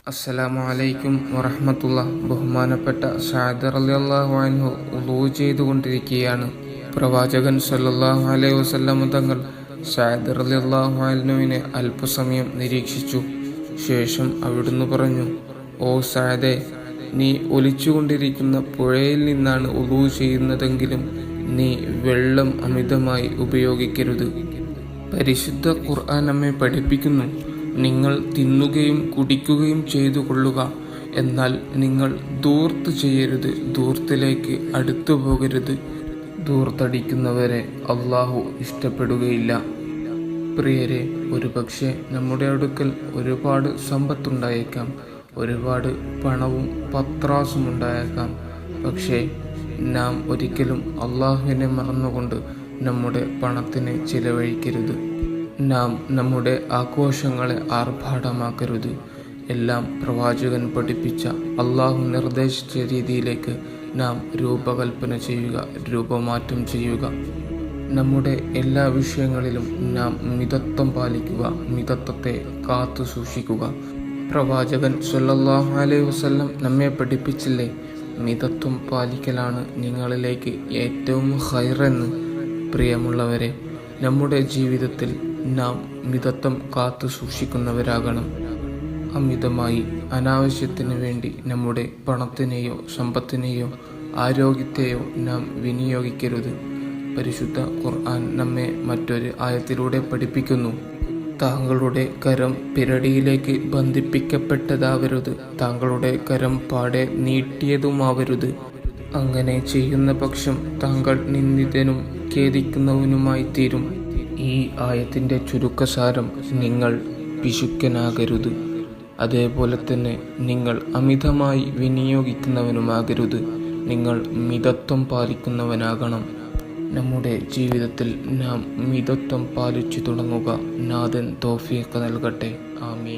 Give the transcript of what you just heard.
അസ്സലാമു അലൈക്കും വറഹ്മത്തുള്ളാഹി. ബഹുമാനപ്പെട്ട സഅദ് റളിയല്ലാഹു അൻഹു വുളൂ ചെയ്തുകൊണ്ടിരിക്കുകയാണ്. പ്രവാചകൻ സല്ലല്ലാഹു അലൈഹി വസല്ലം തങ്ങൾ സഅദ് റളിയല്ലാഹു അൻഹുവിനെ അല്പസമയം നിരീക്ഷിച്ചു. ശേഷം അവിടുന്ന് പറഞ്ഞു, "ഓ സഅദേ, നീ ഒലിച്ചുകൊണ്ടിരിക്കുന്ന പുഴയിൽ നിന്നാണ് വുളൂ ചെയ്യുന്നതെങ്കിലും നീ വെള്ളം അമിതമായി ഉപയോഗിക്കരുത്. പരിശുദ്ധ ഖുർആൻ നമ്മെ പഠിപ്പിക്കുന്നു, നിങ്ങൾ തിന്നുകയും കുടിക്കുകയും ചെയ്തു കൊള്ളുക, എന്നാൽ നിങ്ങൾ ധൂർത്ത് ചെയ്യരുത്, ധൂർത്തിലേക്ക് അടുത്തു പോകരുത്. ധൂർത്തടിക്കുന്നവരെ അള്ളാഹു ഇഷ്ടപ്പെടുകയില്ല." പ്രിയരെ, ഒരുപക്ഷെ നമ്മുടെ അടുക്കൽ ഒരുപാട് സമ്പത്തുണ്ടായേക്കാം, ഒരുപാട് പണവും പത്രാസും ഉണ്ടായേക്കാം. പക്ഷേ നാം ഒരിക്കലും അള്ളാഹുവിനെ മറന്നുകൊണ്ട് നമ്മുടെ പണത്തിനെ ചിലവഴിക്കരുത്. നാം നമ്മുടെ ആഘോഷങ്ങളെ ആർഭാടമാക്കരുത്. എല്ലാം പ്രവാചകൻ പഠിപ്പിച്ച, അള്ളാഹു നിർദ്ദേശിച്ച രീതിയിലേക്ക് നാം രൂപകൽപ്പന ചെയ്യുക, രൂപമാറ്റം ചെയ്യുക. നമ്മുടെ എല്ലാ വിഷയങ്ങളിലും നാം മിതത്വം പാലിക്കുക, മിതത്വത്തെ കാത്തു സൂക്ഷിക്കുക. പ്രവാചകൻ സ്വല്ലല്ലാഹു അലൈഹി വസല്ലം നമ്മെ പഠിപ്പിച്ചില്ലേ, മിതത്വം പാലിക്കലാണ് നിങ്ങളിലേക്ക് ഏറ്റവും ഖൈറെന്ന്. പ്രിയമുള്ളവരെ, നമ്മുടെ ജീവിതത്തിൽ നാം മിതത്വം കാത്തു സൂക്ഷിക്കുന്നവരാകണം. അമിതമായി അനാവശ്യത്തിന് വേണ്ടി നമ്മുടെ പണത്തിനെയോ സമ്പത്തിനെയോ ആരോഗ്യത്തെയോ നാം വിനിയോഗിക്കരുത്. പരിശുദ്ധ ഖുർആൻ നമ്മെ മറ്റൊരു ആയത്തിലൂടെ പഠിപ്പിക്കുന്നു, താങ്കളുടെ കരം പിരടിയിലേക്ക് ബന്ധിപ്പിക്കപ്പെട്ടതാവരുത്, താങ്കളുടെ കരം പാടെ നീട്ടിയതുമാവരുത്. അങ്ങനെ ചെയ്യുന്ന പക്ഷം താങ്കൾ നിന്ദിതനും ഖേദിക്കുന്നവനുമായി തീരും. ഈ ആയത്തിൻ്റെ ചുരുക്കസാരം, നിങ്ങൾ പിശുക്കനാകരുത്, അതേപോലെ തന്നെ നിങ്ങൾ അമിതമായി വിനിയോഗിക്കുന്നവനുമാകരുത്. നിങ്ങൾ മിതത്വം പാലിക്കുന്നവനാകണം. നമ്മുടെ ജീവിതത്തിൽ നാം മിതത്വം പാലിച്ചു തുടങ്ങുക. നാഥൻ തൗഫീഖ് നൽകട്ടെ. ആമീൻ.